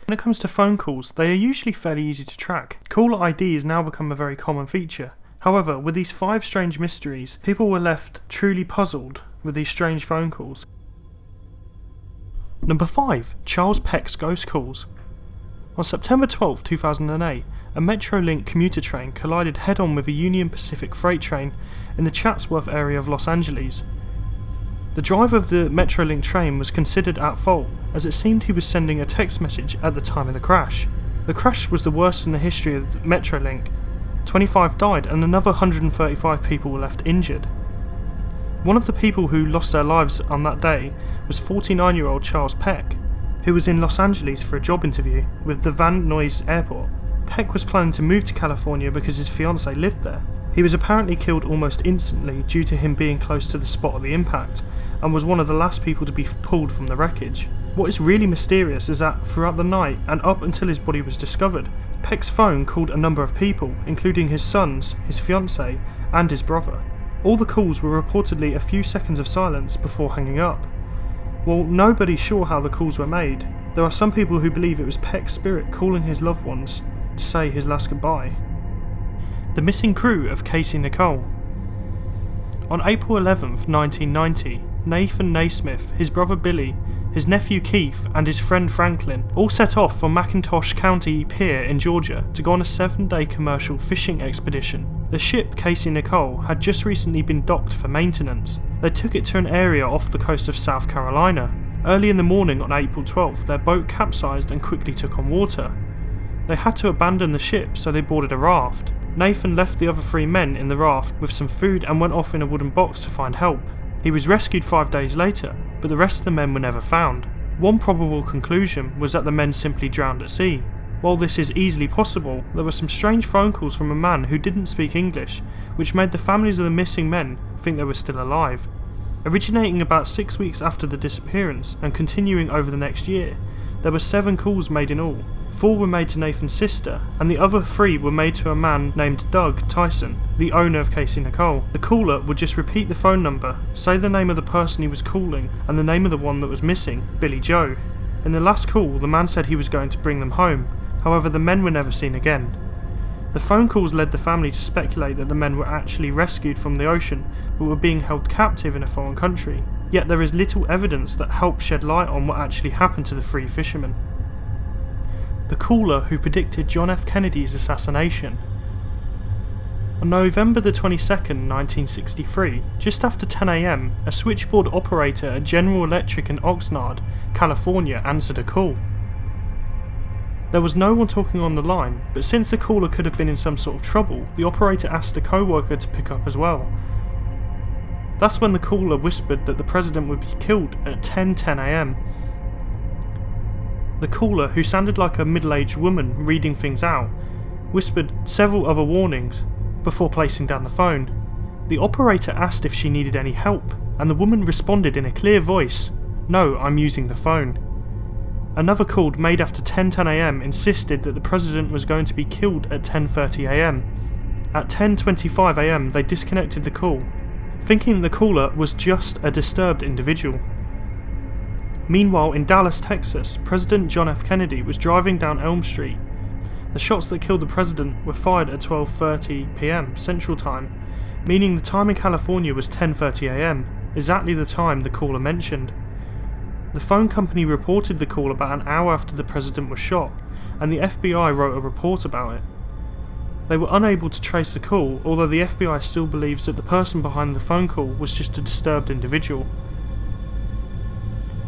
When it comes to phone calls, they are usually fairly easy to track. Caller ID has now become a very common feature. However, with these 5 strange mysteries, people were left truly puzzled with these strange phone calls. Number 5. Charles Peck's ghost calls. On September 12, 2008, a Metrolink commuter train collided head-on with a Union Pacific freight train in the Chatsworth area of Los Angeles. The driver of the Metrolink train was considered at fault, as it seemed he was sending a text message at the time of the crash. The crash was the worst in the history of Metrolink. 25 died and another 135 people were left injured. One of the people who lost their lives on that day was 49-year-old Charles Peck, who was in Los Angeles for a job interview with the Van Nuys Airport. Peck was planning to move to California because his fiancée lived there. He was apparently killed almost instantly due to him being close to the spot of the impact, and was one of the last people to be pulled from the wreckage. What is really mysterious is that throughout the night and up until his body was discovered, Peck's phone called a number of people, including his sons, his fiancée, and his brother. All the calls were reportedly a few seconds of silence before hanging up. While nobody's sure how the calls were made, there are some people who believe it was Peck's spirit calling his loved ones to say his last goodbye. The missing crew of Casey Nicole. On April 11th, 1990, Nathan Naismith, his brother Billy, his nephew Keith and his friend Franklin all set off from McIntosh County Pier in Georgia to go on a 7-day commercial fishing expedition. The ship Casey Nicole had just recently been docked for maintenance. They took it to an area off the coast of South Carolina. Early in the morning on April 12th, their boat capsized and quickly took on water. They had to abandon the ship, so they boarded a raft. Nathan left the other 3 men in the raft with some food and went off in a wooden box to find help. He was rescued 5 days later, but the rest of the men were never found. One probable conclusion was that the men simply drowned at sea. While this is easily possible, there were some strange phone calls from a man who didn't speak English, which made the families of the missing men think they were still alive. Originating about 6 weeks after the disappearance and continuing over the next year, there were 7 calls made in all. 4 were made to Nathan's sister, and the other 3 were made to a man named Doug Tyson, the owner of Casey Nicole. The caller would just repeat the phone number, say the name of the person he was calling, and the name of the one that was missing, Billy Joe. In the last call, the man said he was going to bring them home, however the men were never seen again. The phone calls led the family to speculate that the men were actually rescued from the ocean, but were being held captive in a foreign country. Yet there is little evidence that helps shed light on what actually happened to the 3 fishermen. The caller who predicted John F. Kennedy's assassination. On November the 22nd, 1963, just after 10 AM, a switchboard operator at General Electric in Oxnard, California answered a call. There was no one talking on the line, but since the caller could have been in some sort of trouble, the operator asked a co-worker to pick up as well. That's when the caller whispered that the president would be killed at 10:10 AM. The caller, who sounded like a middle-aged woman reading things out, whispered several other warnings before placing down the phone. The operator asked if she needed any help, and the woman responded in a clear voice, "No, I'm using the phone." Another call made after 10:10 AM insisted that the president was going to be killed at 10:30 AM. At 10:25 AM they disconnected the call, thinking the caller was just a disturbed individual. Meanwhile, in Dallas, Texas, President John F. Kennedy was driving down Elm Street. The shots that killed the president were fired at 12:30 PM Central Time, meaning the time in California was 10:30 AM, exactly the time the caller mentioned. The phone company reported the call about an hour after the president was shot, and the FBI wrote a report about it. They were unable to trace the call, although the FBI still believes that the person behind the phone call was just a disturbed individual.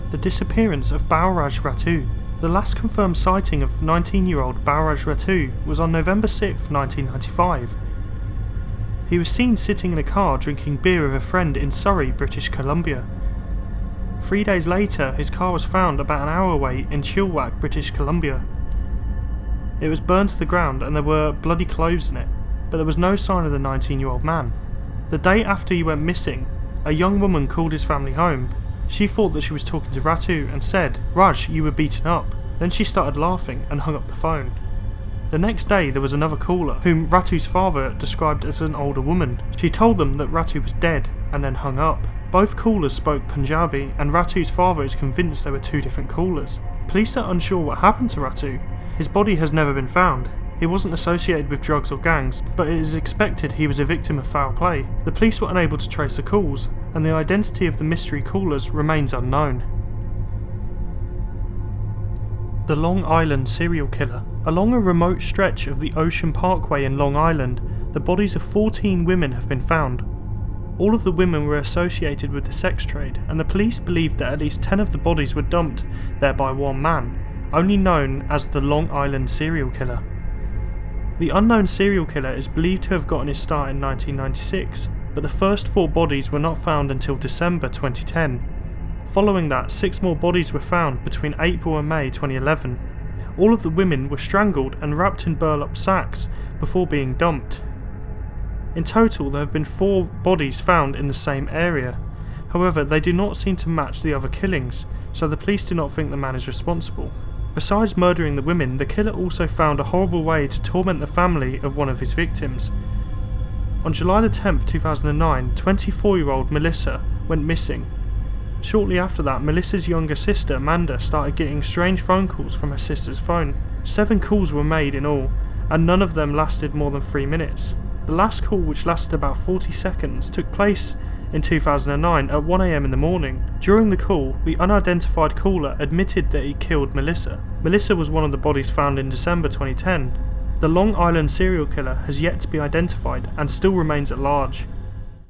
The disappearance of Balraj Rattu. The last confirmed sighting of 19-year-old Balraj Rattu was on November 6, 1995. He was seen sitting in a car drinking beer with a friend in Surrey, British Columbia. 3 days later, his car was found about an hour away in Chilliwack, British Columbia. It was burned to the ground and there were bloody clothes in it, but there was no sign of the 19-year-old man. The day after he went missing, a young woman called his family home. She thought that she was talking to Rattu and said, "Raj, you were beaten up." Then she started laughing and hung up the phone. The next day there was another caller, whom Rattu's father described as an older woman. She told them that Rattu was dead and then hung up. Both callers spoke Punjabi and Rattu's father is convinced they were 2 different callers. Police are unsure what happened to Rattu. His body has never been found. He wasn't associated with drugs or gangs, but it is expected he was a victim of foul play. The police were unable to trace the calls, and the identity of the mystery callers remains unknown. The Long Island serial killer. Along a remote stretch of the Ocean Parkway in Long Island, the bodies of 14 women have been found. All of the women were associated with the sex trade, and the police believed that at least 10 of the bodies were dumped there by one man, only known as the Long Island serial killer. The unknown serial killer is believed to have gotten his start in 1996, but the first 4 bodies were not found until December 2010. Following that, 6 more bodies were found between April and May 2011. All of the women were strangled and wrapped in burlap sacks before being dumped. In total, there have been 4 bodies found in the same area. However, they do not seem to match the other killings, so the police do not think the man is responsible. Besides murdering the women, the killer also found a horrible way to torment the family of one of his victims. On July 10, 2009, 24-year-old Melissa went missing. Shortly after that, Melissa's younger sister Amanda started getting strange phone calls from her sister's phone. 7 calls were made in all, and none of them lasted more than 3 minutes. The last call, which lasted about 40 seconds, took place in 2009 at 1 AM in the morning. During the call, the unidentified caller admitted that he killed Melissa. Melissa was one of the bodies found in December 2010. The Long Island serial killer has yet to be identified and still remains at large.